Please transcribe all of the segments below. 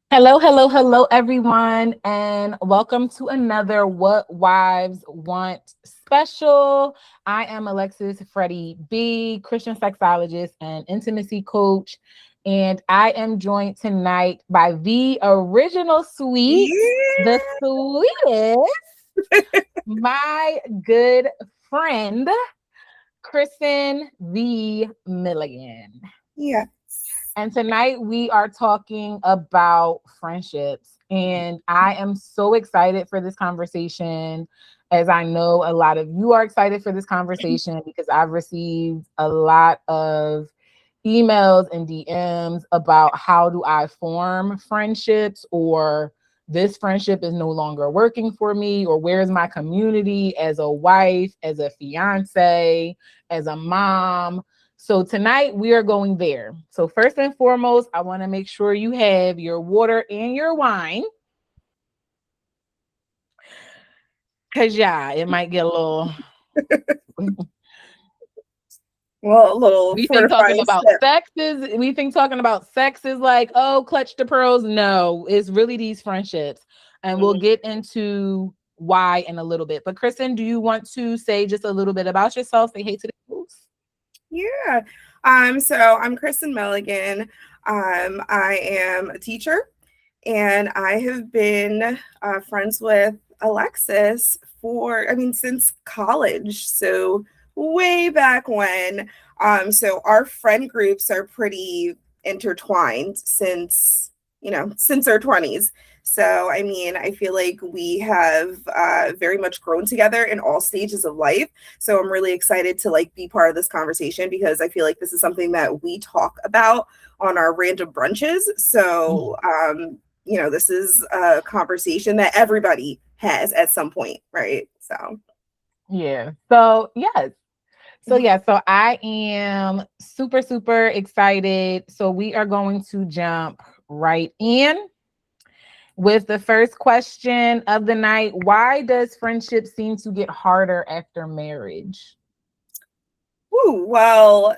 Hello, hello, hello, everyone, and welcome to another What Wives Want special. I am Alexis, FreddyB, Christian sexologist and intimacy coach, and I am joined tonight by the original sweet, the Yeah. sweetest, my good friend, Ckrisen the Milligan. Yeah. And tonight we are talking about friendships. And I am so excited for this conversation, as I know a lot of you are excited for this conversation because I've received a lot of emails and DMs about how do I form friendships, or this friendship is no longer working for me, or where's my community as a wife, as a fiance, as a mom. So tonight we are going there. So first and foremost, I want to make sure you have your water and your wine. Cause yeah, it might get a little Well, a little we think talking fortifying about step. sex is like, oh, clutch the pearls. No, it's really these friendships. And we'll Mhm. get into why in a little bit. But Ckrisen, do you want to say just a little bit about yourself? Say hey to the folks. Yeah. So I'm Kristen Milligan. I am a teacher and I have been friends with Alexis since college. So way back when. So our friend groups are pretty intertwined since our 20s. So, I feel like we have very much grown together in all stages of life. So I'm really excited to be part of this conversation because I feel like this is something that we talk about on our random brunches. So, this is a conversation that everybody has at some point, right? So, Yeah. So yes. So mhm. yeah, so I am super, super excited. So we are going to jump right in with the first question of the night. Why does friendship seem to get harder after marriage? Ooh, well,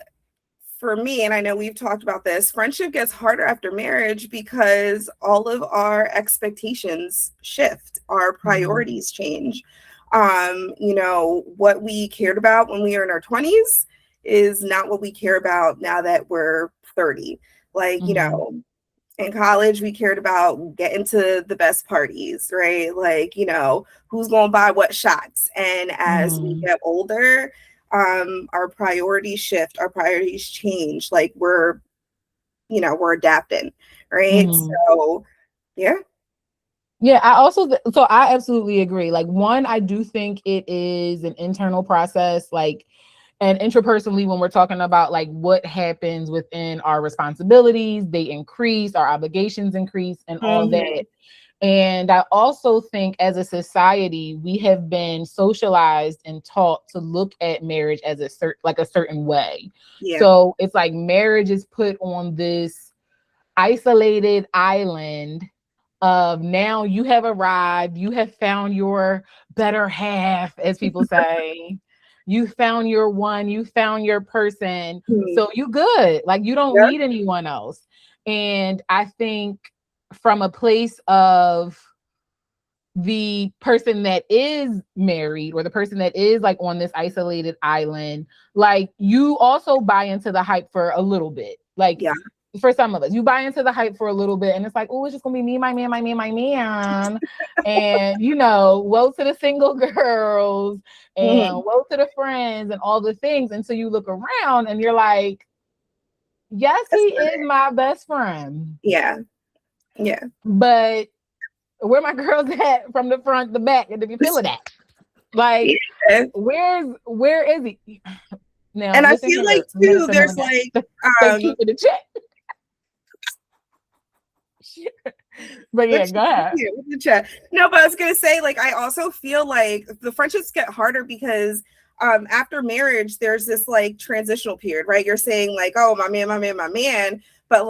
for me, and I know we've talked about this, friendship gets harder after marriage because all of our expectations shift, our Mhm. priorities change. What we cared about when we were in our 20s is not what we care about now that we're 30. Like, you Mhm. know, in college, we cared about getting to the best parties, right? Who's going to buy what shots. And as we Mhm. get older, our priorities shift, our priorities change. We're adapting, right? Mhm. So, yeah. Yeah, I absolutely agree. Like, one, I do think it is an internal process, like, and intrapersonally, when we're talking about like what happens within our responsibilities, they increase, our obligations increase, and all Hmm. that. And I also think as a society, we have been socialized and taught to look at marriage as a certain way. Yeah. So it's like marriage is put on this isolated island of, now you have arrived, you have found your better half, as people say. You found your one, you found your person. Mhm. So you good. Like, you don't Yep. need anyone else. And I think from a place of the person that is married, or the person that is like on this isolated island, like, you also buy into the hype for a little bit. Like, Yeah. for some of us, you buy into the hype for a little bit, and it's like, oh, it's just gonna be me, my man, my man, my man. And woe to the single girls, and Hmm. woe to the friends, and all the things. And so you look around and you're like, yes, he That's is right. my best friend, Yeah. Yeah. but where my girls at from the front, the back, and the feel of that? Like, Yeah. where is he? Now And I listen feel like here, too, Minister there's Milligan. Thank um you for the check. But yeah, Which go ahead. yeah, with the chat. No, but I was gonna say, I also feel like the friendships get harder because after marriage, there's this transitional period, right? You're saying oh, my man, my man, my man, but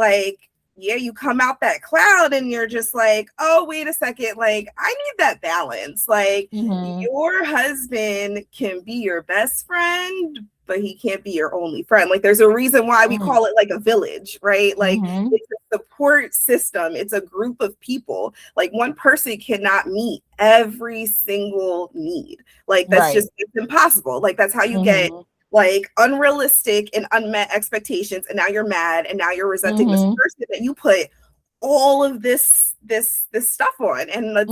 yeah, you come out that cloud and you're just like, oh, wait a second, I need that balance. Mm-hmm. Your husband can be your best friend, but he can't be your only friend. There's a reason why we call it a village, right? Mm-hmm. It's a support system. It's a group of people. Like one person cannot meet every single need. Like that's just, it's impossible. Like that's how you get like unrealistic and unmet expectations, and now you're mad, and now you're resenting this person that you put all of this stuff on, and that's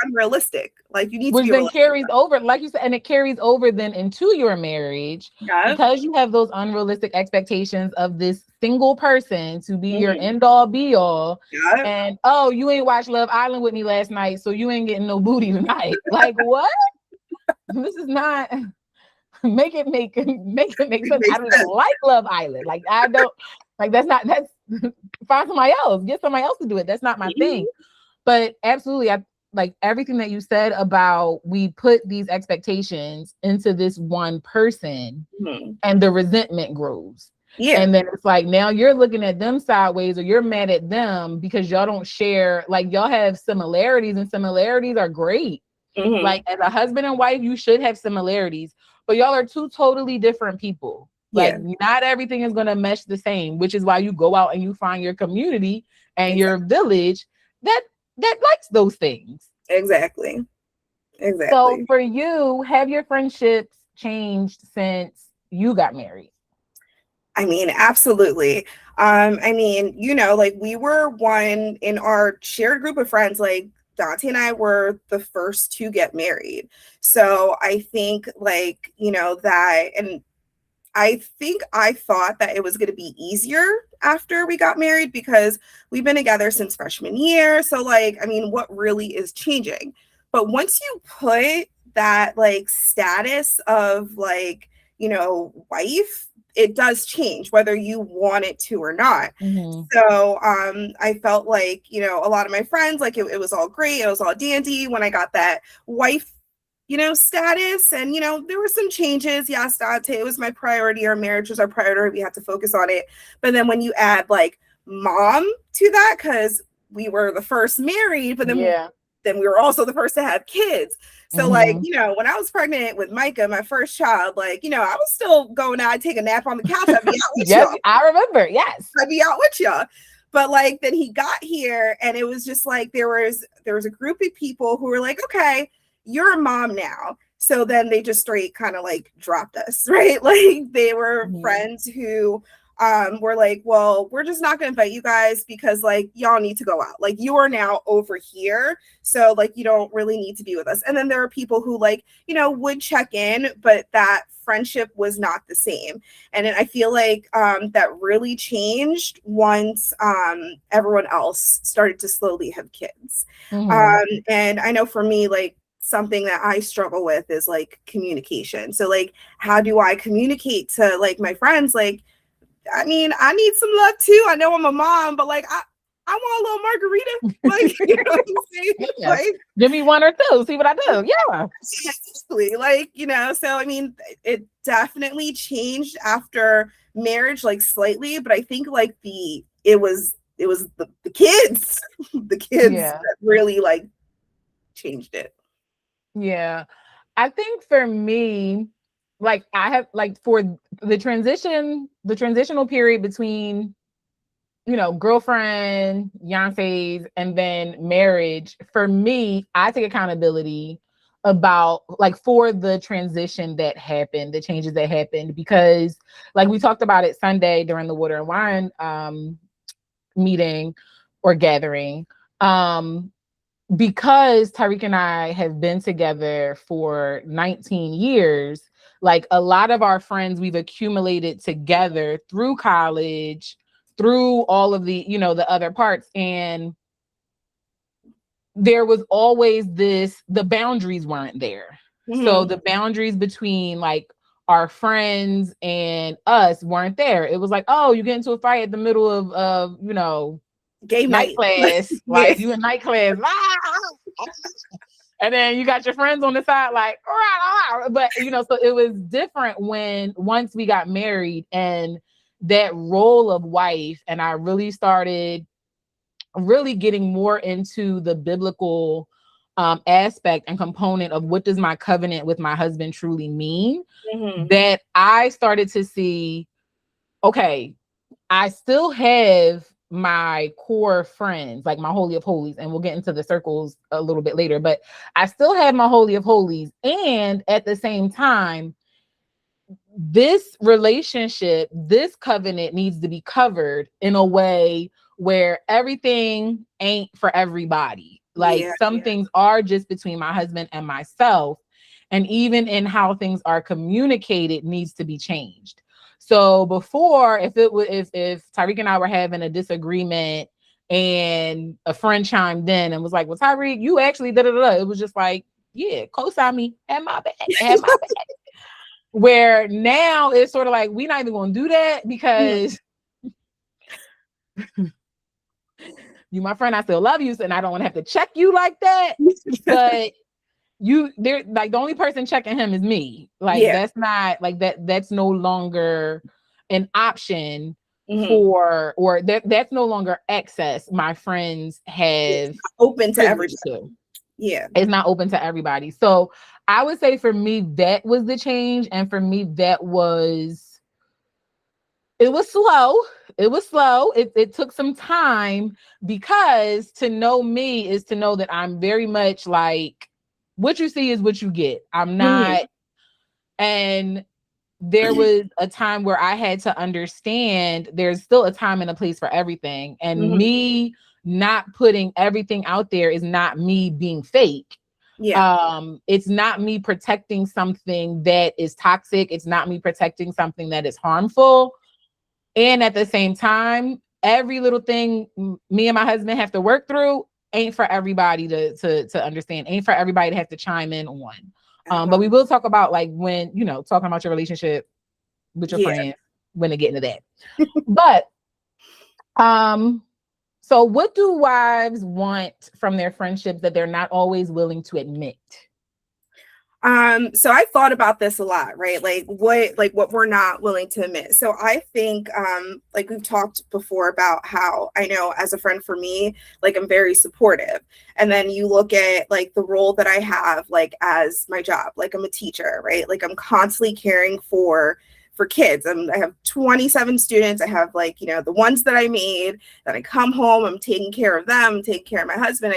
unrealistic. Like you need which to be then carries over, like you said, and it carries over then into your marriage because you have those unrealistic expectations of this single person to be your end all be all. And oh, you ain't watched Love Island with me last night, so you ain't getting no booty tonight. Like what? This is not make it make sense. I don't even like Love Island. Like I don't like that's find somebody else, get somebody else to do it. That's not my thing. But absolutely, I like everything that you said about we put these expectations into this one person and the resentment grows. And then it's like now you're looking at them sideways, or you're mad at them because y'all don't share, like y'all have similarities, and similarities are great. Like as a husband and wife, you should have similarities, but y'all are two totally different people. Like not everything is going to mesh the same, which is why you go out and you find your community and your village that likes those things. Exactly. So for you, have your friendships changed since you got married? I mean, absolutely. I mean, you know, like we were one in our shared group of friends, like Dante and I were the first to get married. So I think like, you know, that, and I think I thought that it was going to be easier after we got married because we've been together since freshman year. So like, I mean, what really is changing? But once you put that like status of like, you know, wife, it does change whether you want it to or not. So I felt like, you know, a lot of my friends, like it was all great. It was all dandy when I got that wife, you know, status. And, you know, there were some changes. Yes, Dante, it was my priority. Our marriage was our priority. We had to focus on it. But then when you add like mom to that, because we were the first married, but then we were also the first to have kids. So like, you know, when I was pregnant with Micah, my first child, like, you know, I was still going out, I'd take a nap on the couch. I'd be out with y'all. I remember. Yes. I'd be out with y'all. But like, then he got here and it was just like, there was a group of people who were like, okay, you're a mom now. So then they just straight kind of like dropped us, right? Like they were friends who were like, well, we're just not going to invite you guys because like y'all need to go out. Like you are now over here. So like you don't really need to be with us. And then there are people who like, you know, would check in, but that friendship was not the same. And then I feel like that really changed once everyone else started to slowly have kids. And I know for me, like, something that I struggle with is like communication. So like, how do I communicate to like my friends? Like, I mean, I need some love too. I know I'm a mom, but like, I want a little margarita. Like, you know what I'm saying? Like, give me one or two, see what I do. Yeah. Exactly. Like, you know, so I mean, it definitely changed after marriage, like slightly, but I think like it was the kids, that really like changed it. Yeah. I think for me, like I have like for the transitional period between, you know, girlfriend, fiancés, and then marriage, for me, I take accountability about like for the transition that happened, the changes that happened, because like we talked about it Sunday during the Water and Wine meeting or gathering. Because Tariq and I have been together for 19 years, like a lot of our friends we've accumulated together through college, through all of the, you know, the other parts. And there was always the boundaries weren't there. So the boundaries between like our friends and us weren't there. It was like, oh, you get into a fight at the middle of you know, game night class, like you in night class, and then you got your friends on the side, like, but you know, so it was different once we got married and that role of wife, and I really started getting more into the biblical aspect and component of what does my covenant with my husband truly mean, that I started to see, okay, I still have my core friends, like my holy of holies, and we'll get into the circles a little bit later, but I still have my holy of holies. And at the same time, this relationship, this covenant needs to be covered in a way where everything ain't for everybody. Like some things are just between my husband and myself. And even in how things are communicated needs to be changed. So before, if Tyreek and I were having a disagreement and a friend chimed in and was like, well, Tyreek, you actually da-da-da-da. It was just like, yeah, co-sign me, have my back, have my back. Where now it's sort of like, we're not even going to do that because you, my friend, I still love you, and I don't want to have to check you like that. But they're like, the only person checking him is me. Like, that's not like that. That's no longer an option for, or that's no longer access my friends have open to everybody. Yeah. It's not open to everybody. So I would say for me, that was the change. And for me, it was slow. It was slow. It took some time, because to know me is to know that I'm very much like, what you see is what you get. I'm not. And there was a time where I had to understand there's still a time and a place for everything. And me not putting everything out there is not me being fake. It's not me protecting something that is toxic. It's not me protecting something that is harmful. And at the same time, every little thing me and my husband have to work through ain't for everybody to understand, ain't for everybody to have to chime in on. But we will talk about, like, when, talking about your relationship with your friends, when they get into that. But, so what do wives want from their friendships that they're not always willing to admit? So I thought about this a lot, right? Like what we're not willing to admit. So I think, like we've talked before about how I know as a friend for me, like I'm very supportive. And then you look at like the role that I have, like as my job, like I'm a teacher, right? Like I'm constantly caring for kids. I have 27 students. I have the ones that I made, then I come home, I'm taking care of them, taking care of my husband.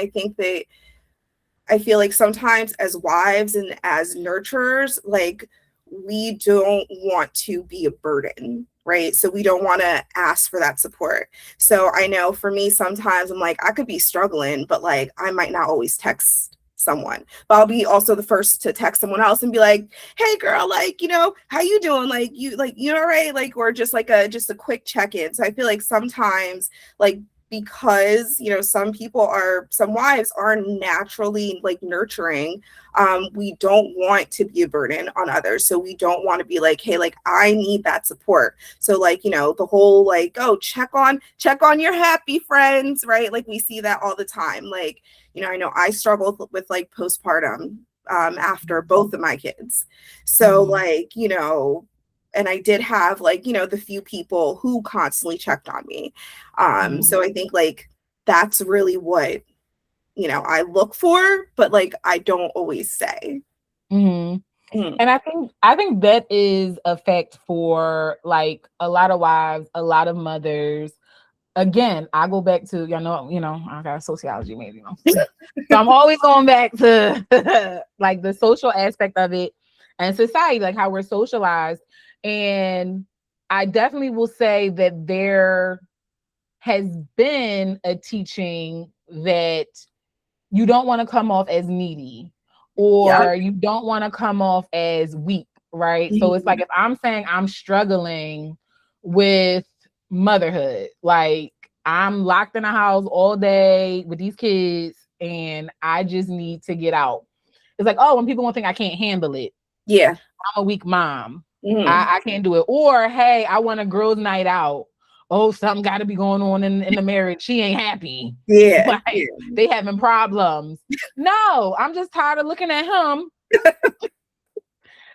I feel like sometimes as wives and as nurturers, like we don't want to be a burden, right? So we don't want to ask for that support. So I know for me, sometimes I'm like, I could be struggling, but like, I might not always text someone, but I'll be also the first to text someone else and be like, hey girl, like, how you doing? Like, all right? Like, or just like just a quick check-in. So I feel like sometimes like, because some wives are naturally like nurturing, we don't want to be a burden on others, so we don't want to be like, hey, like I need that support. So like the whole like, oh, check on your happy friends, right? Like we see that all the time. Like I know I struggled with like postpartum after both of my kids, so like and I did have like, the few people who constantly checked on me. So I think like, that's really what, I look for, but like, I don't always say. And I think that is a fact for like a lot of wives, a lot of mothers. Again, I go back to, I got a sociology major, so I'm always going back to like the social aspect of it and society, like how we're socialized. And I definitely will say that there has been a teaching that you don't want to come off as needy, or you don't want to come off as weak, right? So it's like, if I'm saying I'm struggling with motherhood, like I'm locked in a house all day with these kids and I just need to get out. It's like, oh, when people won't think I can't handle it. Yeah. I'm a weak mom. I can't do it. Or, hey, I want a girls' night out. Oh, something got to be going on in the marriage. She ain't happy. Yeah. Like, they having problems. No, I'm just tired of looking at him.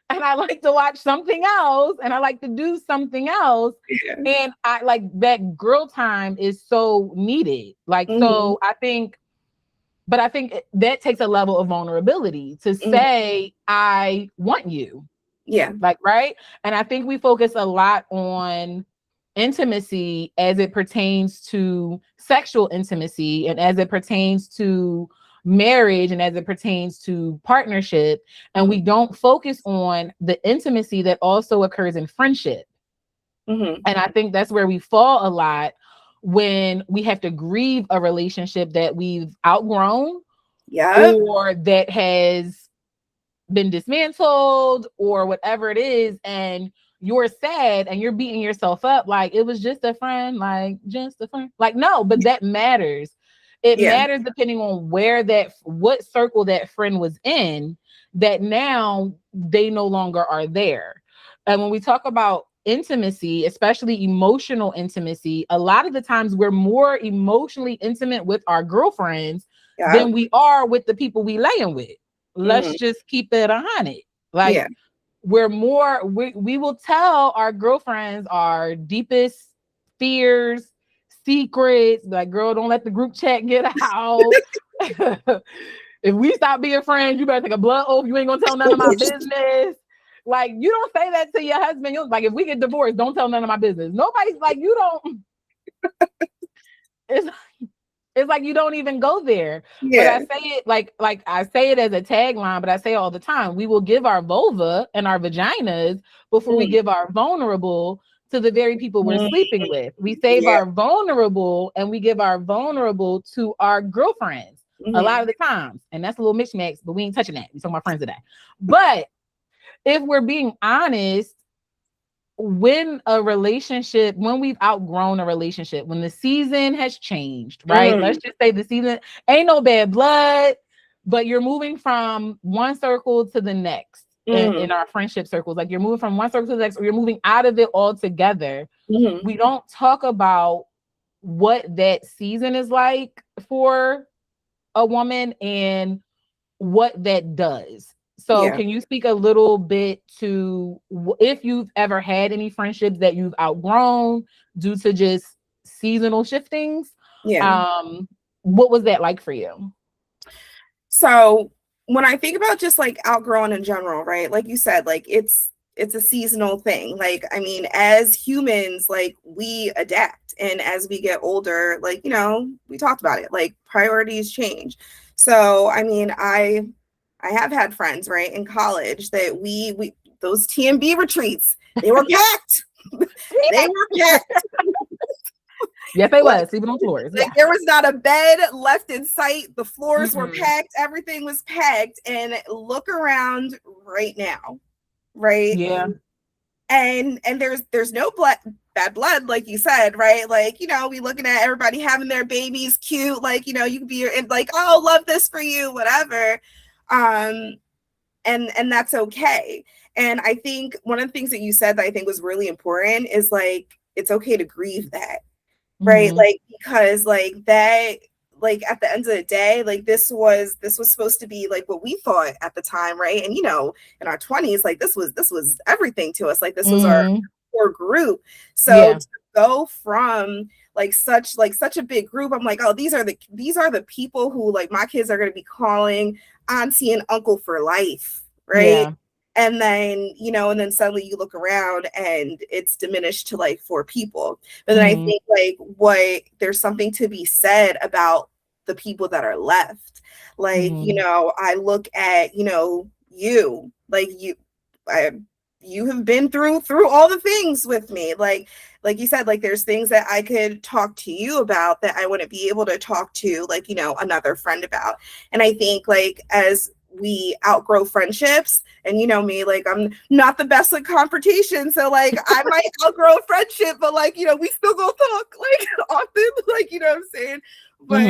And I like to watch something else. And I like to do something else. Yeah. And I like that girl time is so needed. Like, so I think that takes a level of vulnerability to say, I want you. Yeah. Like, right. And I think we focus a lot on intimacy as it pertains to sexual intimacy and as it pertains to marriage and as it pertains to partnership, and we don't focus on the intimacy that also occurs in friendship. Mm-hmm. And I think that's where we fall a lot, when we have to grieve a relationship that we've outgrown, Yeah. or that has been dismantled, or whatever it is, and you're sad and you're beating yourself up like it was just a friend, like just a friend. Like, no, but that matters. It Yeah. matters depending on what circle that friend was in, that now they no longer are there. And when we talk about intimacy, especially emotional intimacy, a lot of the times we're more emotionally intimate with our girlfriends Yeah. than we are with the people we laying with. Let's just keep it 100. Like, Yeah. we will tell our girlfriends our deepest fears, secrets. Like, girl, don't let the group chat get out. If we stop being friends, you better take a blood oath. You ain't gonna tell none of my business. Like, you don't say that to your husband. You're like, if we get divorced, don't tell none of my business. Nobody's like, you don't. It's like you don't even go there. Yeah. But I say it like I say it as a tagline, but I say it all the time. We will give our vulva and our vaginas before we give our vulnerable to the very people we're sleeping with. We save our vulnerable and we give our vulnerable to our girlfriends a lot of the times. And that's a little mix, but we ain't touching that. We're talking about friends today. But if we're being honest, when we've outgrown a relationship, when the season has changed, right? Let's just say the season ain't no bad blood, but you're moving from one circle to the next in our friendship circles. Like, you're moving from one circle to the next, or you're moving out of it altogether. We don't talk about what that season is like for a woman and what that does. So can you speak a little bit to if you've ever had any friendships that you've outgrown due to just seasonal shiftings? What was that like for you? So when I think about just like outgrowing in general, right? Like you said, like it's a seasonal thing. Like, I mean, as humans, like, we adapt, and as we get older, like, you know, we talked about it, like, priorities change. So, I mean, I have had friends, right, in college that we those TMB retreats, they were packed. They were packed. Yes, they was sleeping on floors. Like, there was not a bed left in sight. The floors were packed. Everything was packed. And look around right now, right? Yeah. And there's no bad blood, like you said, right? Like, you know, we looking at everybody having their babies, cute, like, you know, you could be like, oh, love this for you, whatever. And that's okay. And I think one of the things that you said that I think was really important is, like, it's okay to grieve that, right? Like, because like that, like, at the end of the day, like, this was supposed to be like what we thought at the time, right? And, you know, in our 20s, like, this was everything to us. Like, this was our core group. So to go from like such a big group, I'm like, oh, these are the people who, like, my kids are going to be calling auntie and uncle for life, right? And then, you know, and then suddenly you look around and it's diminished to like 4 people. But then I think, like, there's something to be said about the people that are left. Like, you know, I look at, you know, you have been through all the things with me. Like you said, like, there's things that I could talk to you about that I wouldn't be able to talk to, like, you know, another friend about. And I think, like, as we outgrow friendships, and you know me, like, I'm not the best with confrontation, so like I might outgrow a friendship, but like, you know, we still go talk like often, like, you know what I'm saying? But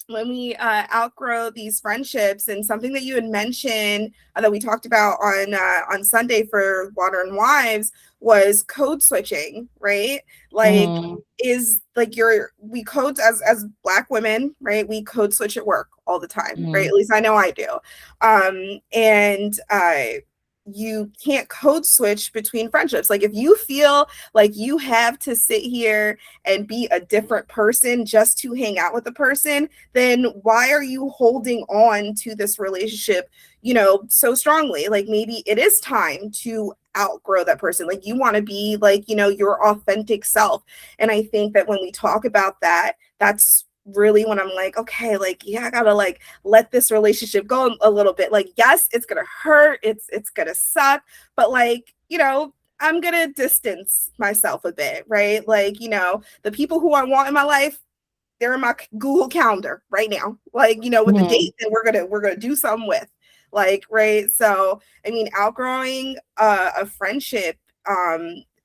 when we outgrow these friendships, and something that you had mentioned that we talked about on Sunday for Water and Wives was code switching, right? Like, is like we code as Black women, right? We code switch at work all the time, right? At least I know I do. And you can't code switch between friendships. Like, if you feel like you have to sit here and be a different person just to hang out with the person, then why are you holding on to this relationship, you know, so strongly? Like, maybe it is time to outgrow that person. Like you want to be like, you know, your authentic self. And I think that when we talk about that, that's really when I'm like, okay, like, yeah, I gotta like let this relationship go a little bit. Like, yes, it's gonna hurt, it's gonna suck, but like, you know, I'm gonna distance myself a bit, right? Like, you know, the people who I want in my life, they're in my Google Calendar right now, like, you know, with the date that we're gonna do something with, like, right. So I mean, outgrowing a friendship,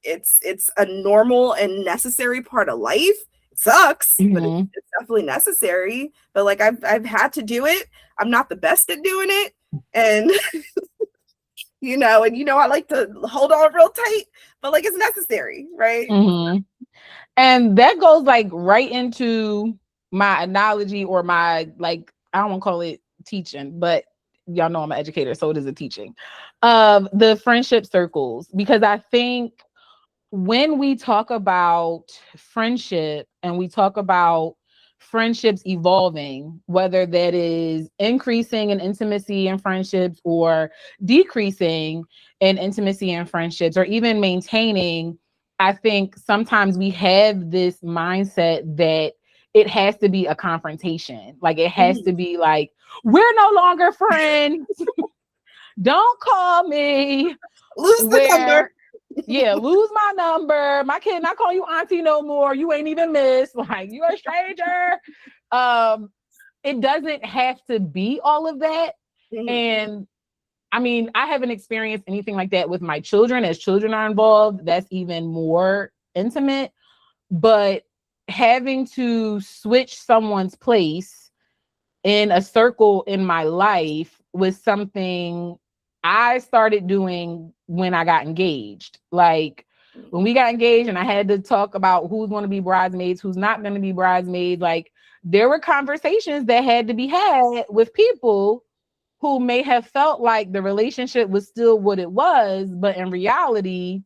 it's a normal and necessary part of life. It sucks, but it's definitely necessary. But like I've had to do it. I'm not the best at doing it, and you know, I like to hold on real tight, but like it's necessary, right? And that goes like right into my analogy, or my, like, I don't want to call it teaching, but y'all know I'm an educator, so it is a teaching of the friendship circles. Because I think when we talk about friendship and we talk about friendships evolving, whether that is increasing in intimacy and friendships or decreasing in intimacy and friendships, or even maintaining, I think sometimes we have this mindset that it has to be a confrontation. Like it has to be like, we're no longer friends. Don't call me. Lose the number. Yeah, lose my number. My kid not call you auntie no more. You ain't even miss. Like, you're a stranger. It doesn't have to be all of that. And I mean, I haven't experienced anything like that with my children. As children are involved, that's even more intimate. But having to switch someone's place in a circle in my life was something I started doing when I got engaged. Like when we got engaged and I had to talk about who's going to be bridesmaids, who's not going to be bridesmaids, like there were conversations that had to be had with people who may have felt like the relationship was still what it was, but in reality,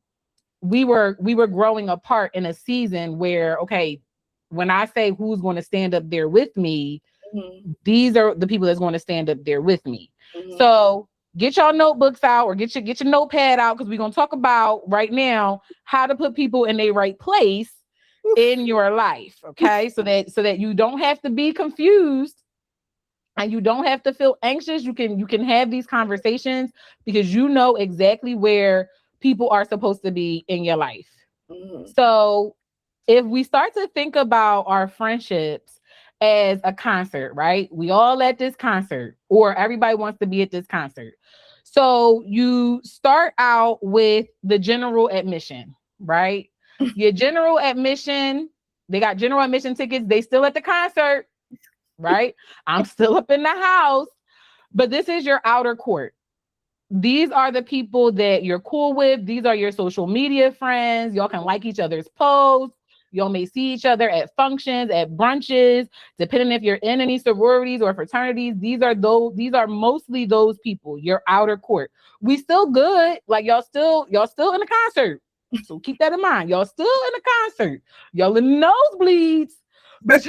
we were growing apart in a season where, okay, when I say who's going to stand up there with me, these are the people that's going to stand up there with me. So get your notebooks out, or get your notepad out, because we're going to talk about right now how to put people in their right place in your life. Okay. So that you don't have to be confused and you don't have to feel anxious. You can have these conversations because you know exactly where people are supposed to be in your life. So if we start to think about our friendships as a concert, right? We all at this concert, or everybody wants to be at this concert. So you start out with the general admission, right? Your general admission, they got general admission tickets. They still at the concert, right? I'm still up in the house, but this is your outer court. These are the people that you're cool with. These are your social media friends. Y'all can like each other's posts. Y'all may see each other at functions, at brunches, depending if you're in any sororities or fraternities. These are mostly those people, your outer court. We still good. Like y'all still in the concert. So keep that in mind. Y'all still in the concert. Y'all in the nosebleeds, but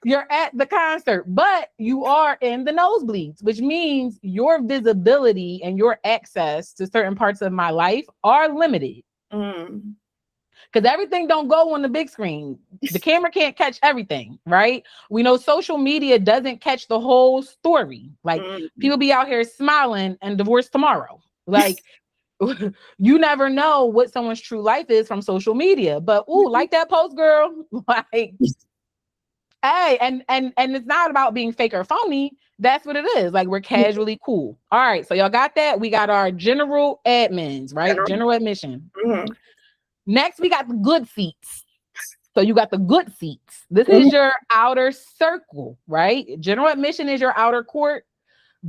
you're at the concert, but you are in the nosebleeds, which means your visibility and your access to certain parts of my life are limited. Because everything don't go on the big screen. The camera can't catch everything, right? We know social media doesn't catch the whole story. Like people be out here smiling and divorced tomorrow. Like you never know what someone's true life is from social media. But like that post, girl. Like, hey, and it's not about being fake or phony. That's what it is. Like we're casually cool. All right, so y'all got that. We got our general admins, right? General admission. Next, we got the good seats. So you got the good seats. This is your outer circle, right? General admission is your outer court.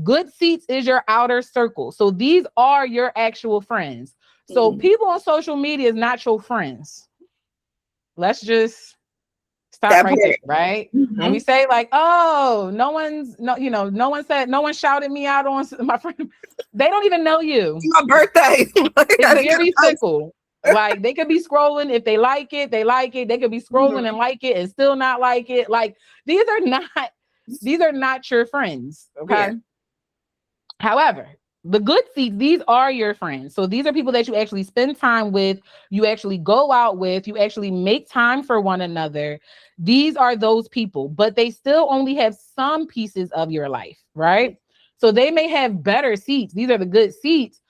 Good seats is your outer circle. So these are your actual friends. So people on social media is not your friends. Let's just stop right there, right? When we say like, oh, no one shouted me out on my friend. They don't even know you. It's my birthday. It's very simple. Like they could be scrolling. If they like it, they like it. They could be scrolling and like it and still not like it. Like these are not your friends. Okay. Yeah. However, The good seats, these are your friends. So these are people that you actually spend time with, you actually go out with, you actually make time for one another. These are those people, but they still only have some pieces of your life, right? So they may have better seats. These are the good seats,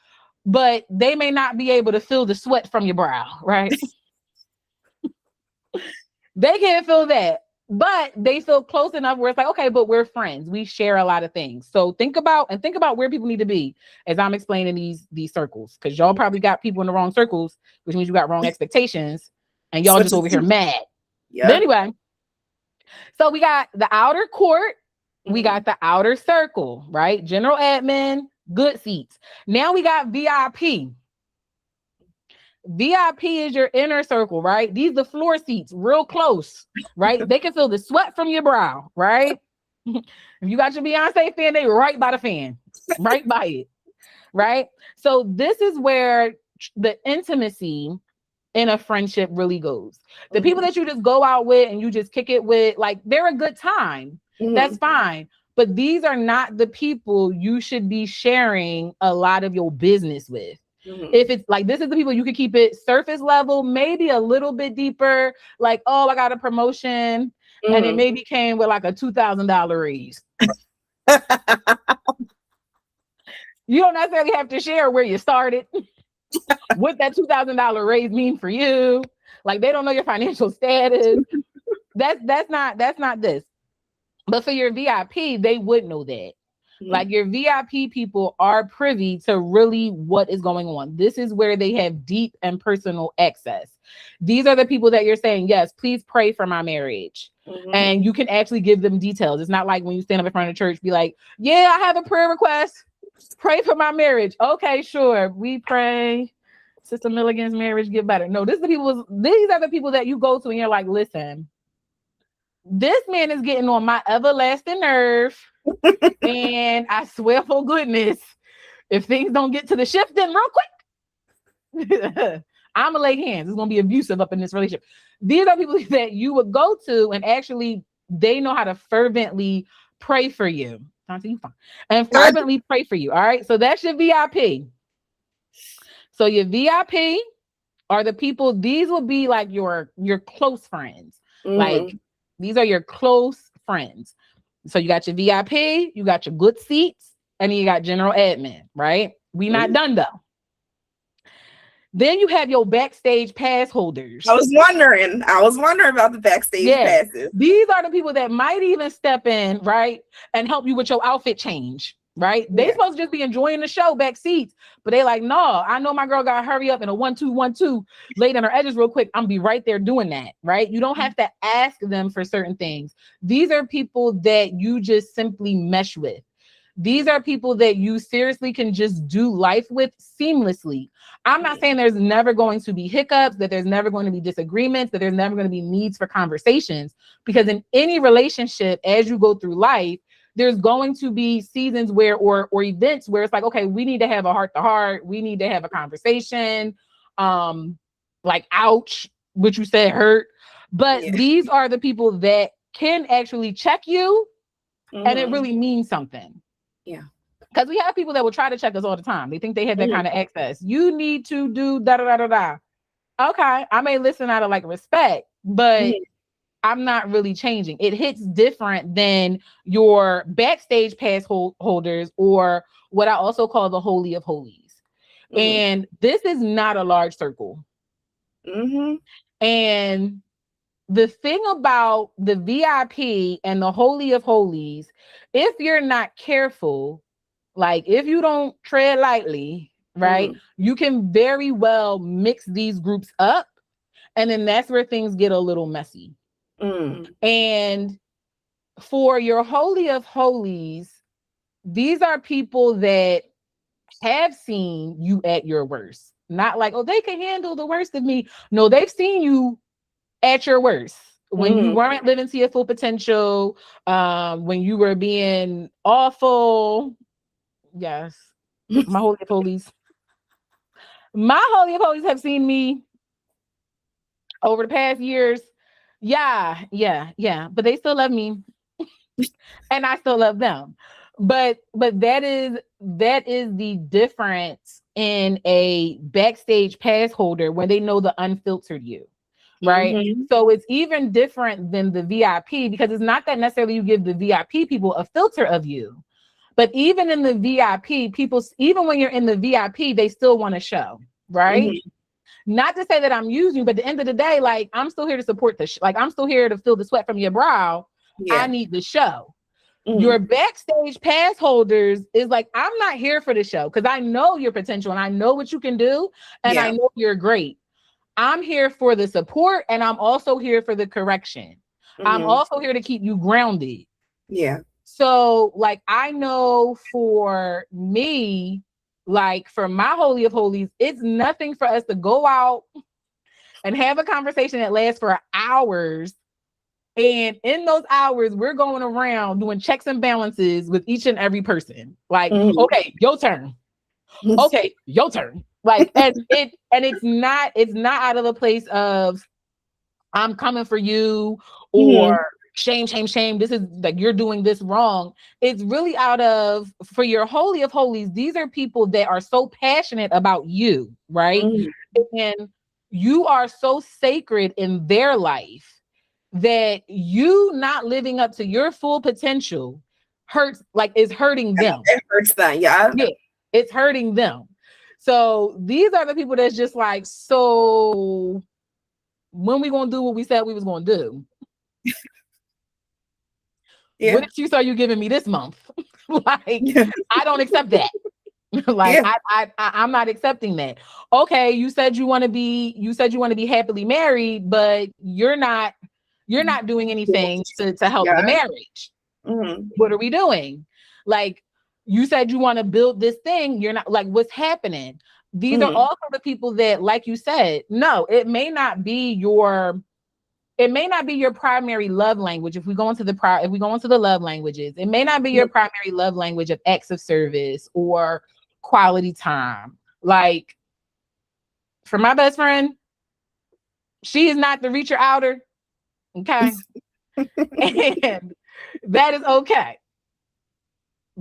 but they may not be able to feel the sweat from your brow, right? They can't feel that, but they feel close enough where it's like, okay, but we're friends. We share a lot of things. So think about where people need to be as I'm explaining these circles, because y'all probably got people in the wrong circles, which means you got wrong expectations, and y'all just over here mad. But anyway, so we got the outer court, we got the outer circle, right? General admin, good seats. Now we got VIP. VIP is your inner circle, right? These are the floor seats, real close, right? They can feel the sweat from your brow, right? If you got your Beyonce fan, they right by the fan, right by it, right? So this is where the intimacy in a friendship really goes. The people that you just go out with and you just kick it with, like, they're a good time. That's fine. But these are not the people you should be sharing a lot of your business with. If it's like, this is the people you can keep it surface level, maybe a little bit deeper, like, oh, I got a promotion and it maybe came with like a $2,000 raise. You don't necessarily have to share where you started, what that $2,000 raise mean for you. Like, they don't know your financial status. That's not this. But for your VIP, they would know that. Like, your VIP people are privy to really what is going on. This is where they have deep and personal access. These are the people that you're saying, yes, please pray for my marriage. And you can actually give them details. It's not like when you stand up in front of church, be like, yeah, I have a prayer request. Pray for my marriage. Okay, sure. We pray Sister Milligan's marriage get better. No, these are the people that you go to and you're like, listen, this man is getting on my everlasting nerve. And I swear for goodness, if things don't get to the shifting real quick, I'm gonna lay hands. It's gonna be abusive up in this relationship. These are people that you would go to and actually they know how to fervently pray for you. And fervently pray for you. All right. So that's your VIP. So your VIP are the people, these will be like your close friends. Like, these are your close friends. So you got your VIP, you got your good seats, and then you got general admin, right? We not done though. Then you have your backstage pass holders. I was wondering about the backstage passes. These are the people that might even step in, right, and help you with your outfit change, right? They supposed to just be enjoying the show back seats, but they like, no, I know my girl got to hurry up in a 1-2-1-2, lay down her edges real quick. I'm be right there doing that, right? You don't have to ask them for certain things. These are people that you just simply mesh with. These are people that you seriously can just do life with seamlessly. I'm not saying there's never going to be hiccups, that there's never going to be disagreements, that there's never going to be needs for conversations, because in any relationship, as you go through life, there's going to be seasons where, or events where it's like, okay, we need to have a heart to heart. We need to have a conversation. Like, ouch, what you said hurt. But these are the people that can actually check you and it really means something. Yeah. Because we have people that will try to check us all the time. They think they have that kind of access. You need to do da da da da da. Okay, I may listen out of like respect, but I'm not really changing. It hits different than your backstage pass holders, or what I also call the Holy of Holies. And this is not a large circle. And the thing about the VIP and the Holy of Holies, if you're not careful, like if you don't tread lightly, right, you can very well mix these groups up. And then that's where things get a little messy. And for your Holy of Holies, these are people that have seen you at your worst. Not like, oh, they can handle the worst of me. No, they've seen you at your worst. When you weren't living to your full potential, when you were being awful. Yes. My Holy of Holies. My Holy of Holies have seen me over the past years. Yeah. But they still love me. And I still love them. but that is the difference in a backstage pass holder when they know the unfiltered you, right? Mm-hmm. So it's even different than the VIP, because it's not that necessarily you give the VIP people a filter of you, but even in the VIP, people, even when you're in the VIP, they still want to show, right? Mm-hmm. Not to say that I'm using you, but at the end of the day, like, I'm still here to support like, I'm still here to feel the sweat from your brow. Yeah. I need the show. Mm-hmm. Your backstage pass holders is like, I'm not here for the show because I know your potential and I know what you can do and I know you're great. I'm here for the support, and I'm also here for the correction. I'm also here to keep you grounded. Yeah. So, like, I know for me, like, for my Holy of Holies, it's nothing for us to go out and have a conversation that lasts for hours. And in those hours, we're going around doing checks and balances with each and every person. Like, okay, your turn. Okay, your turn. Like, and it's not out of a place of I'm coming for you or shame. This is like, you're doing this wrong. It's really out of, for your Holy of Holies, these are people that are so passionate about you, right? And you are so sacred in their life that you not living up to your full potential is hurting them. It hurts them, yeah. Yeah, it's hurting them. So these are the people that's just like, so when we gonna do what we said we was gonna do? What excuse are you giving me this month? Like, I don't accept that. Like, I'm not accepting that. Okay, you said you want to be happily married, but you're not doing anything to help the marriage. What are we doing? Like, you said you want to build this thing. You're not, like, what's happening? These are also the people that, like you said, no, it may not be your primary love language. If we go into the love languages, it may not be your primary love language of acts of service or quality time. Like, for my best friend, she is not the reacher outer. Okay. And that is okay.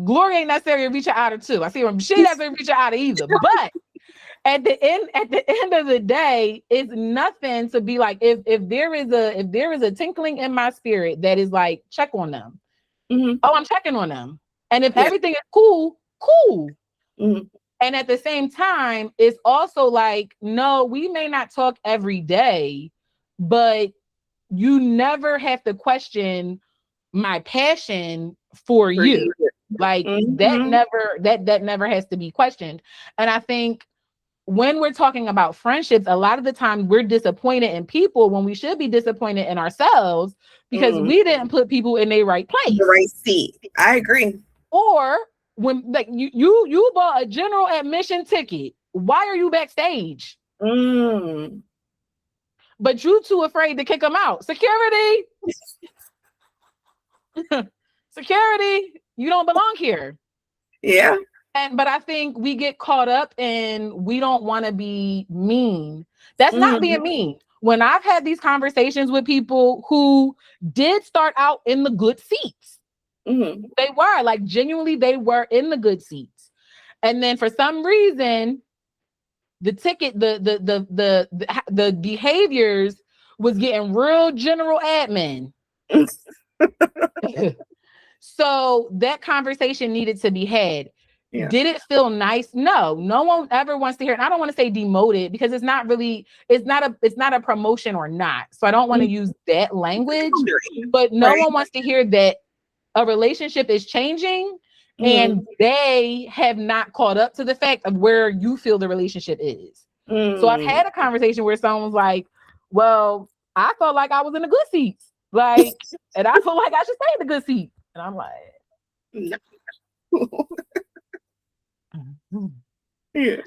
Glory ain't necessarily a reacher outer too. I see her. She doesn't reach outer either. But at the end of the day, it's nothing to be like, if there is a tinkling in my spirit that is like, check on them. Oh, I'm checking on them. And if everything is cool. And at the same time, it's also like, no, we may not talk every day, but you never have to question my passion for you. Like, that never has to be questioned. And I think when we're talking about friendships, a lot of the time we're disappointed in people when we should be disappointed in ourselves because we didn't put people in their right place. The right seat. I agree. Or when, like, you bought a general admission ticket. Why are you backstage? But you too afraid to kick them out. Security. Security, you don't belong here. Yeah. But I think we get caught up in, we don't want to be mean. That's not being mean. When I've had these conversations with people who did start out in the good seats, they were like, genuinely, they were in the good seats. And then for some reason, the behaviors was getting real general admin. So that conversation needed to be had. Yeah. Did it feel nice? No one ever wants to hear it. And I don't want to say demoted because it's not a promotion or not. So I don't want to use that language, but no one wants to hear that a relationship is changing and they have not caught up to the fact of where you feel the relationship is. So I've had a conversation where someone's like, well, I felt like I was in the good seats. Like, and I feel like I should stay in the good seat. And I'm like,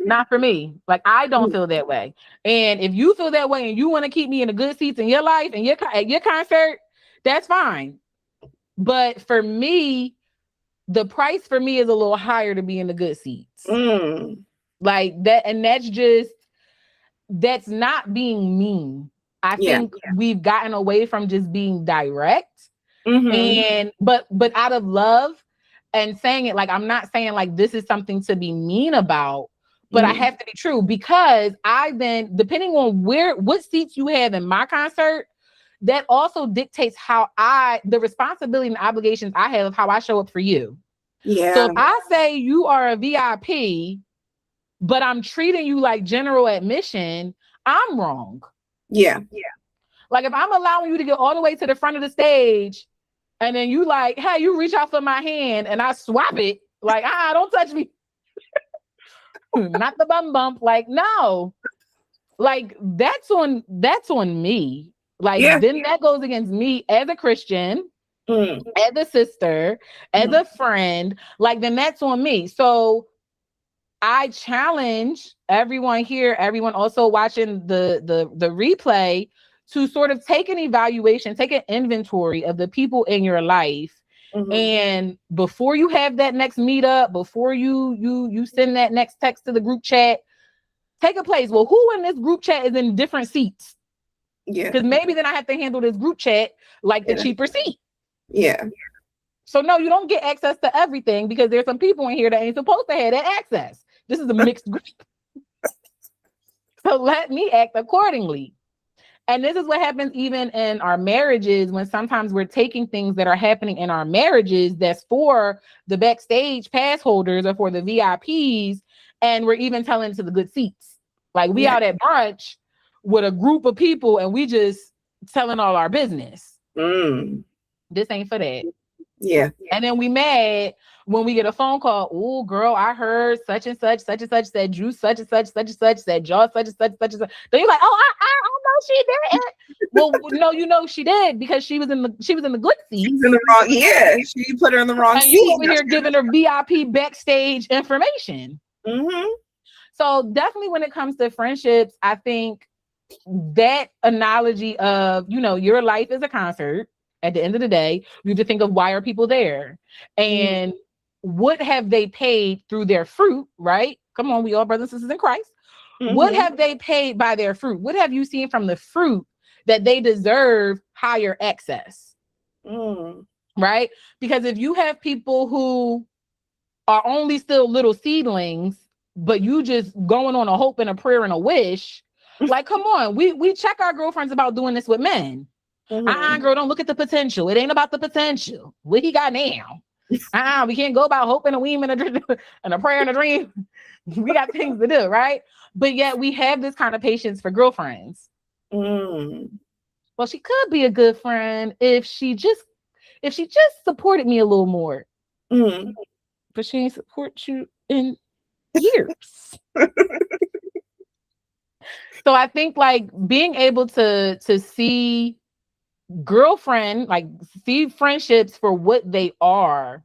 not for me. Like, I don't feel that way. And if you feel that way and you want to keep me in the good seats in your life and at your concert, that's fine. But for me, the price for me is a little higher to be in the good seats. Like that. And that's not being mean. I think we've gotten away from just being direct. And but out of love, and saying it like, I'm not saying like this is something to be mean about, but I have to be true, because I then, depending on what seats you have in my concert, that also dictates the responsibility and obligations I have of how I show up for you. Yeah. So if I say you are a VIP, but I'm treating you like general admission, I'm wrong. Yeah. Like if I'm allowing you to get all the way to the front of the stage, and then you like, hey, you reach out for my hand and I swap it, like, don't touch me. Not the bum bump. Like, no. Like that's on me. Like then that goes against me as a Christian, as a sister, as a friend. Like then that's on me. So I challenge everyone here, everyone also watching the replay, to sort of take an evaluation, take an inventory of the people in your life. And before you have that next meetup, before you send that next text to the group chat, take a place. Well, who in this group chat is in different seats? Yeah. Because maybe then I have to handle this group chat like the cheaper seat. Yeah. So no, you don't get access to everything, because there's some people in here that ain't supposed to have that access. This is a mixed group. So let me act accordingly. And this is what happens even in our marriages, when sometimes we're taking things that are happening in our marriages that's for the backstage pass holders or for the VIPs, and we're even telling to the good seats. Like we out at brunch with a group of people and we just telling all our business. This ain't for that. Yeah. And then we mad when we get a phone call. Oh, girl, I heard such and such said you such and such said y'all such and such. Then you're like, oh, I don't know, she did. Well, no, you know she did, because she was in the good seat. She's in the wrong. Yeah, she put her in the wrong and seat. You over here giving her VIP backstage information. So definitely when it comes to friendships, I think that analogy of, your life is a concert. At the end of the day, you have to think of, why are people there? And what have they paid through their fruit, right? Come on, we all brothers and sisters in Christ. What have they paid by their fruit? What have you seen from the fruit that they deserve higher access? Right? Because if you have people who are only still little seedlings, but you just going on a hope and a prayer and a wish, like, come on, we check our girlfriends about doing this with men. Girl, don't look at the potential. It ain't about the potential. What he got now? We can't go about hoping a weem and a prayer and a dream. We got things to do, right? But yet we have this kind of patience for girlfriends. Well, she could be a good friend if she just supported me a little more. But she ain't support you in years. So I think like being able to see see friendships for what they are,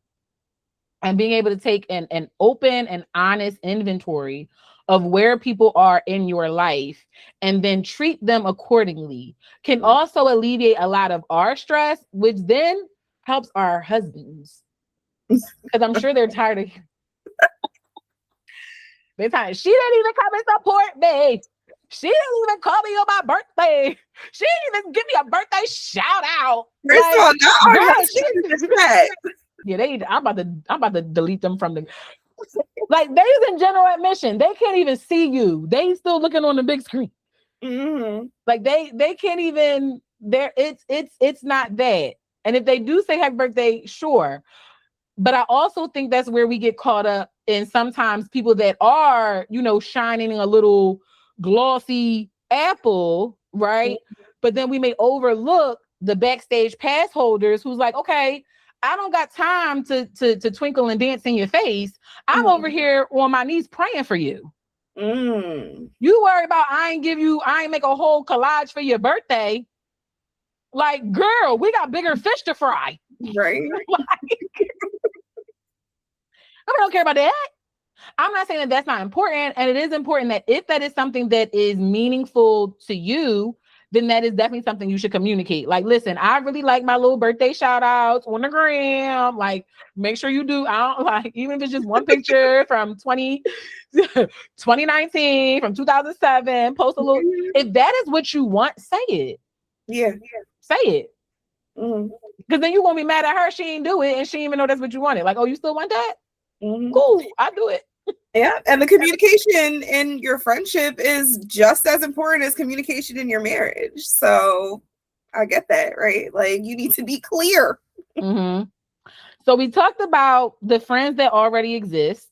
and being able to take an open and honest inventory of where people are in your life and then treat them accordingly can also alleviate a lot of our stress, which then helps our husbands, because I'm sure they're tired of they're tired. She didn't even come and support me. She didn't even call me on my birthday. She didn't even give me a birthday shout out. I'm about to delete them from the like they's in general admission. They can't even see you. They still looking on the big screen. Like they can't even it's not that. And if they do say happy birthday, sure. But I also think that's where we get caught up in sometimes people that are, shining a little glossy apple, right? But then we may overlook the backstage pass holders who's like, okay, I don't got time to twinkle and dance in your face. I'm over here on my knees praying for you. You worry about I ain't make a whole collage for your birthday. Like, girl, we got bigger fish to fry. Right. I don't care about that. I'm not saying that that's not important. And it is important that if that is something that is meaningful to you, then that is definitely something you should communicate. Like, listen, I really like my little birthday shout outs on the gram. Like, make sure you do. I don't like, even if it's just one picture from 2019, from 2007, post a little. If that is what you want, say it. Yeah. Say it. Mm-hmm. Because then you're going to be mad at her. She ain't do it. And she didn't even know that's what you wanted. Like, oh, you still want that? Mm-hmm. Cool. I do it. Yeah. And the communication in your friendship is just as important as communication in your marriage. So I get that, right? Like, you need to be clear. Mm-hmm. So we talked about the friends that already exist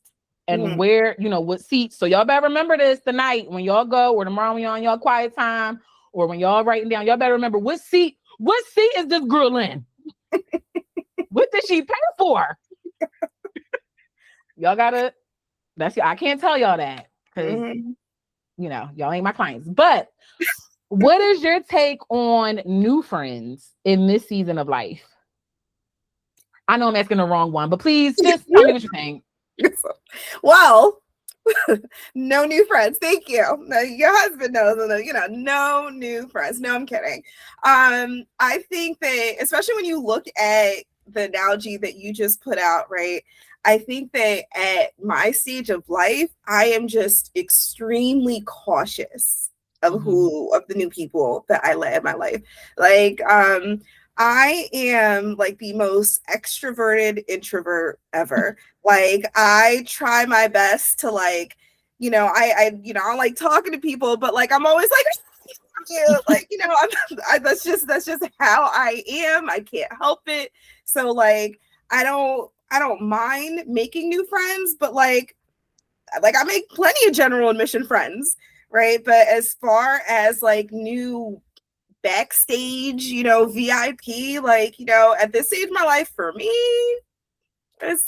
and Mm-hmm. where, what seats. So y'all better remember this tonight when y'all go, or tomorrow when y'all on y'all quiet time, or when y'all writing down, y'all better remember what seat is this girl in? What did she pay for? Y'all gotta, I can't tell y'all that because, y'all ain't my clients. But what is your take on new friends in this season of life? I know I'm asking the wrong one, but please just tell me what you think. Well, no new friends. Thank you. No, your husband knows, no new friends. No, I'm kidding. I think that, especially when you look at the analogy that you just put out, right? I think that at my stage of life, I am just extremely cautious of of the new people that I let in my life. Like, I am like the most extroverted introvert ever. Like, I try my best to I don't like talking to people, but like I'm always like, like, that's just how I am. I can't help it. So like, I don't mind making new friends, but like I make plenty of general admission friends, right? But as far as like new backstage, VIP, like, at this stage of my life, for me, it's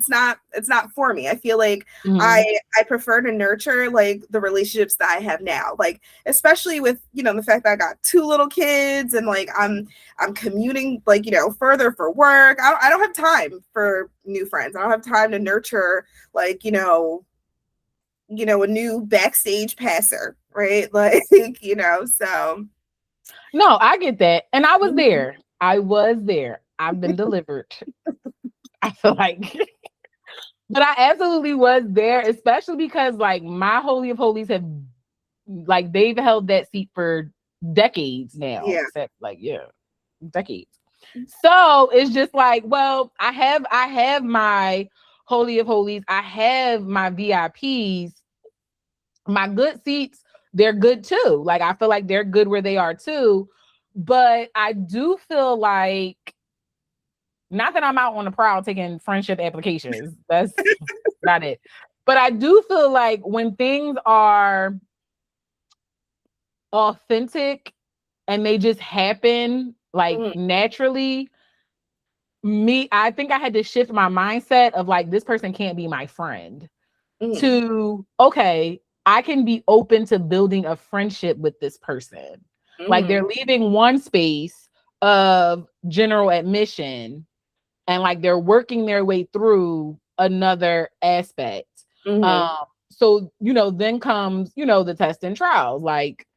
not for me. I feel like I prefer to nurture like the relationships that I have now, like especially with the fact that I got 2 little kids and like I'm commuting like further for work. I don't have time for new friends. I don't have time to nurture like a new backstage passer, right? Like so. No, I get that. And I was there. I've been delivered. I feel like, but I absolutely was there, especially because like my Holy of Holies have like, they've held that seat for decades now. Yeah. Except like, decades. So it's just like, well, I have my Holy of Holies. I have my VIPs, my good seats. They're good too. Like, I feel like they're good where they are too. But I do feel like, not that I'm out on the prowl taking friendship applications. That's not it. But I do feel like when things are authentic and they just happen like naturally, I think I had to shift my mindset of like, this person can't be my friend to, okay, I can be open to building a friendship with this person. Like, they're leaving one space of general admission and like they're working their way through another aspect. So, then comes, the test and trials. Like,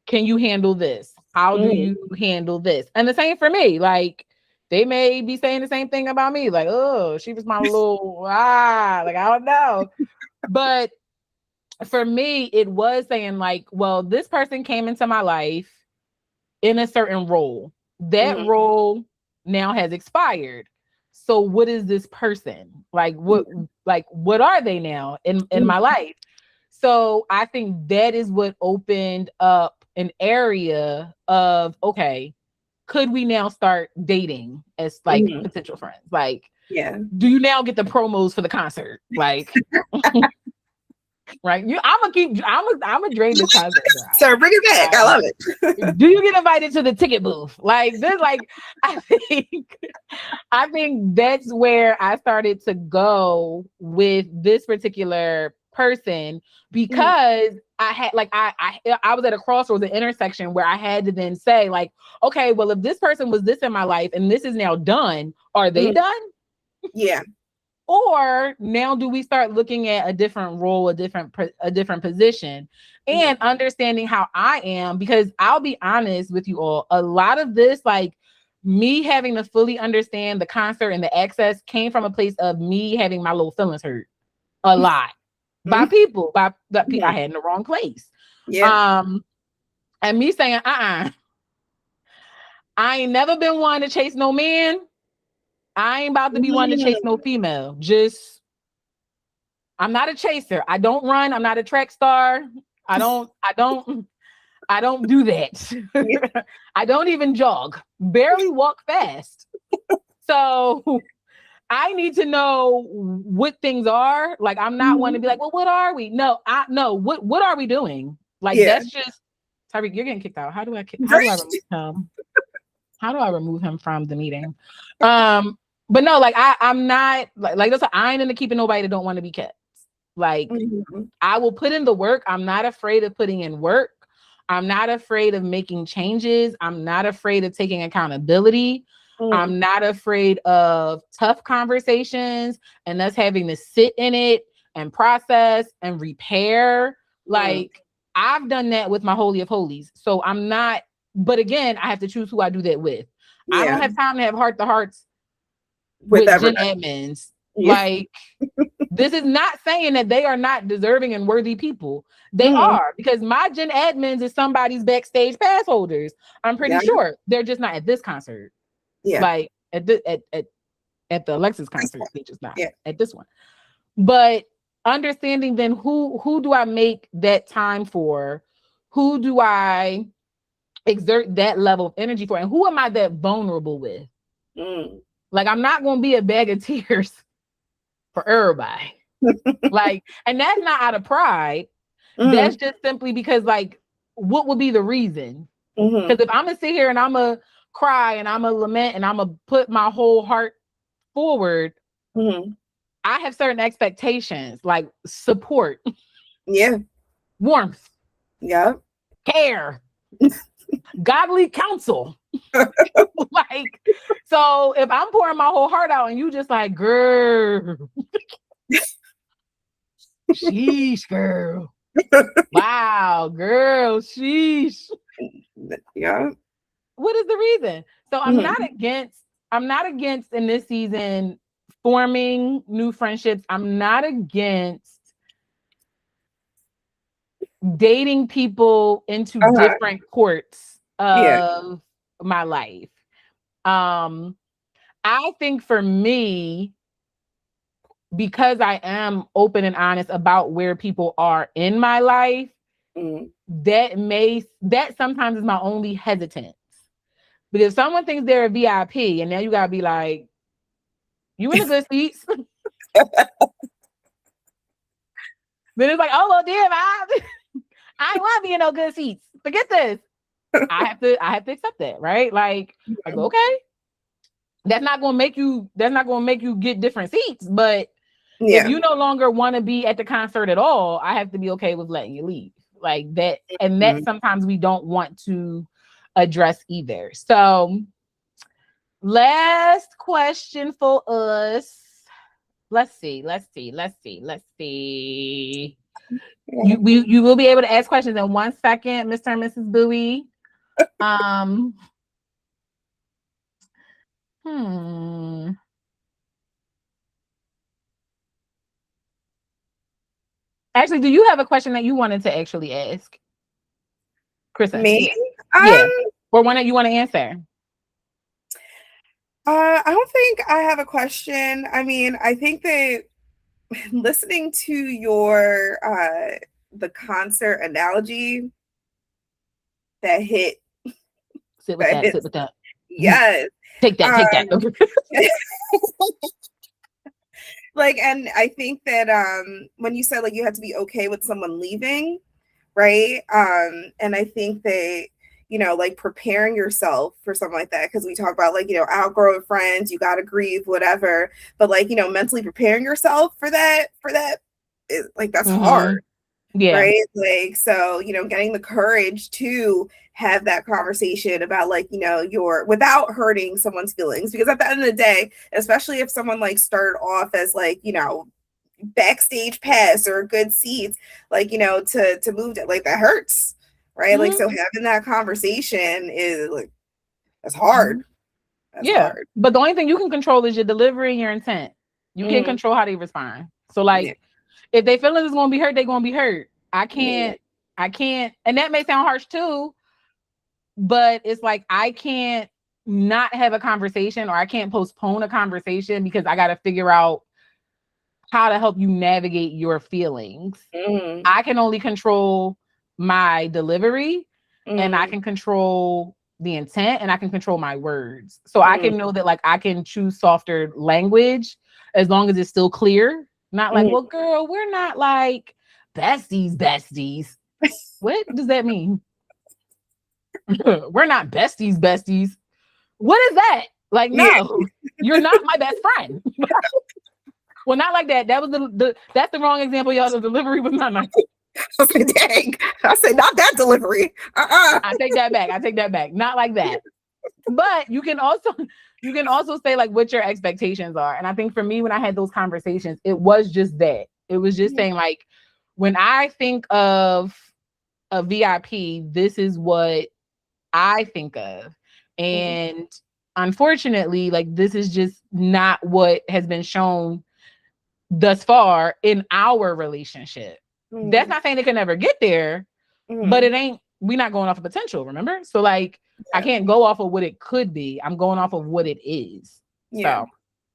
can you handle this? How do you handle this? And the same for me. Like, they may be saying the same thing about me. Like, oh, she was my little, like, I don't know. But for me, it was saying like, well, this person came into my life in a certain role. That role now has expired. So what is this person? Like, what are they now in my life? So I think that is what opened up an area of, okay, could we now start dating as like potential friends? Like, do you now get the promos for the concert? Like, right? I'm gonna drain this concert. So bring it back. I love it. Do you get invited to the ticket booth? Like this, like I think that's where I started to go with this particular person, because I had like I was at a crossroads, an intersection where I had to then say like, okay, well, if this person was this in my life and this is now done, are they done? Yeah. Or now do we start looking at a different role, a different position, and understanding how I am? Because I'll be honest with you all, a lot of this, like me having to fully understand the concert and the access, came from a place of me having my little feelings hurt a lot by people, I had in the wrong place. Yeah. And me saying, I ain't never been one to chase no man. I ain't about to be one to chase no female. Just, I'm not a chaser. I don't run. I'm not a track star. I don't do that. I don't even jog. Barely walk fast. So I need to know what things are. Like, I'm not one to be like, well, what are we? No, what are we doing? Like, that's just Tyreek, you're getting kicked out. How do I remove him? How do I remove him from the meeting? But no, like I'm not like that's I ain't into keeping nobody that don't want to be kept. Like I will put in the work. I'm not afraid of putting in work. I'm not afraid of making changes. I'm not afraid of taking accountability. I'm not afraid of tough conversations and us having to sit in it and process and repair. Like I've done that with my Holy of Holies. So I'm not, but again, I have to choose who I do that with. I don't have time to have heart-to-hearts with gen admins. Like, this is not saying that they are not deserving and worthy people. They are, because my gen admins is somebody's backstage pass holders. I'm pretty sure they're just not at this concert. Like at the Alexis concert, they just not at this one. But understanding then who do I make that time for? Who do I exert that level of energy for? And who am I that vulnerable with? Like, I'm not going to be a bag of tears for everybody. Like, and that's not out of pride. That's just simply because, like, what would be the reason? Because if I'm going to sit here and I'm going to cry and I'm going to lament and I'm going to put my whole heart forward, I have certain expectations, like support. Warmth. Care. Godly counsel. Like, so if I'm pouring my whole heart out and you just like, girl, sheesh, girl, wow, girl, sheesh, what is the reason? So I'm not against in this season forming new friendships. I'm not against dating people into different courts of my life. I think for me, because I am open and honest about where people are in my life, that sometimes is my only hesitance. But if someone thinks they're a VIP and now you gotta be like, you in the good seats. Then it's like, oh well, damn, I ain't want to be in no good seats. Forget this. I have to accept that, right? Like okay, that's not gonna make you get different seats. But if you no longer want to be at the concert at all, I have to be okay with letting you leave. Like that, and that sometimes we don't want to address either. So, last question for us. Let's see. You will be able to ask questions in 1 second, Mr. and Mrs. Bouy. Actually, do you have a question that you wanted to actually ask, Ckrisen? Me? Yeah. Or one that you want to answer? I don't think I have a question. I mean, I think that listening to your the concert analogy, that hit. Sit with that. Yes. Take that. Like, and I think that when you said like you had to be okay with someone leaving, right? And I think that, you know, like preparing yourself for something like that, because we talk about like, you know, outgrowing friends, you got to grieve, whatever, but like, you know, mentally preparing yourself for that is like, that's hard. Right. Like, so, you know, getting the courage to have that conversation about like, you know, without hurting someone's feelings, because at the end of the day, especially if someone like started off as like, you know, backstage pass or good seats, like, you know, to move that, like that hurts. Right. Like, so having that conversation is like, that's hard. That's hard. But the only thing you can control is your delivery and your intent. You can't control how they respond. So like, if they feelings is going to be hurt, they're going to be hurt. I can't, and that may sound harsh too, but it's like, I can't not have a conversation, or I can't postpone a conversation because I got to figure out how to help you navigate your feelings. I can only control my delivery, and I can control the intent, and I can control my words. So I can know that, like, I can choose softer language as long as it's still clear. Not like, well, girl, we're not like besties. What does that mean? We're not besties. What is that? Like, no, you're not my best friend. Well, not like that. That was that's the wrong example, y'all. The delivery was not nice. I said, dang. I said, not that delivery. I take that back. Not like that. But you can also say, like, what your expectations are. And I think for me, when I had those conversations, it was just that. It was just saying, like, when I think of a VIP, this is what I think of. And unfortunately, like, this is just not what has been shown thus far in our relationship. That's not saying it can never get there, but we're not going off of potential, remember? So, like, I can't go off of what it could be. I'm going off of what it is. Yeah.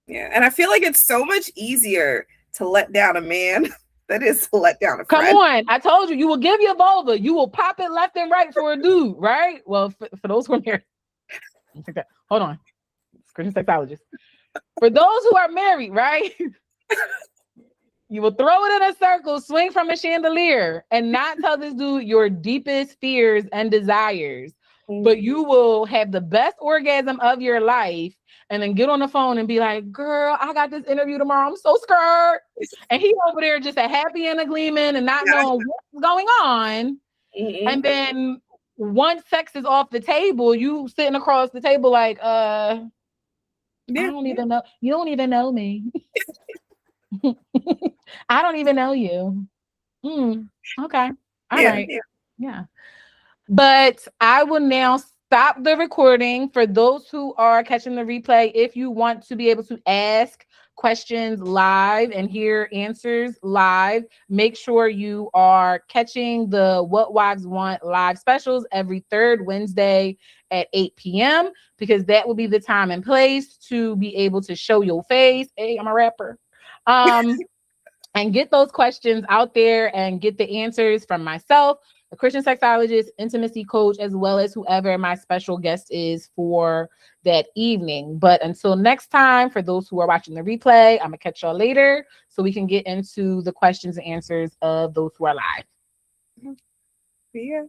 And I feel like it's so much easier to let down a man than it is to let down a friend. Come on. I told you, you will give your vulva. You will pop it left and right for a dude, right? Well, for those who are married. Hold on. Ckrisen Sexologist. For those who are married, right? You will throw it in a circle, swing from a chandelier, and not tell this dude your deepest fears and desires. But you will have the best orgasm of your life, and then get on the phone and be like, girl, I got this interview tomorrow. I'm so scared. And he over there just a happy and a gleaming and not knowing what's going on. And then once sex is off the table, you sitting across the table like, I don't even know. You don't even know me. I don't even know you. Okay. All right. Yeah. But I will now stop the recording. For those who are catching the replay, if you want to be able to ask questions live and hear answers live, make sure you are catching the What Wives Want live specials every third Wednesday at 8 p.m. because that will be the time and place to be able to show your face. Hey, I'm a rapper. And get those questions out there and get the answers from myself, a Christian sexologist, intimacy coach, as well as whoever my special guest is for that evening. But until next time, for those who are watching the replay, I'm gonna catch y'all later so we can get into the questions and answers of those who are live. See ya.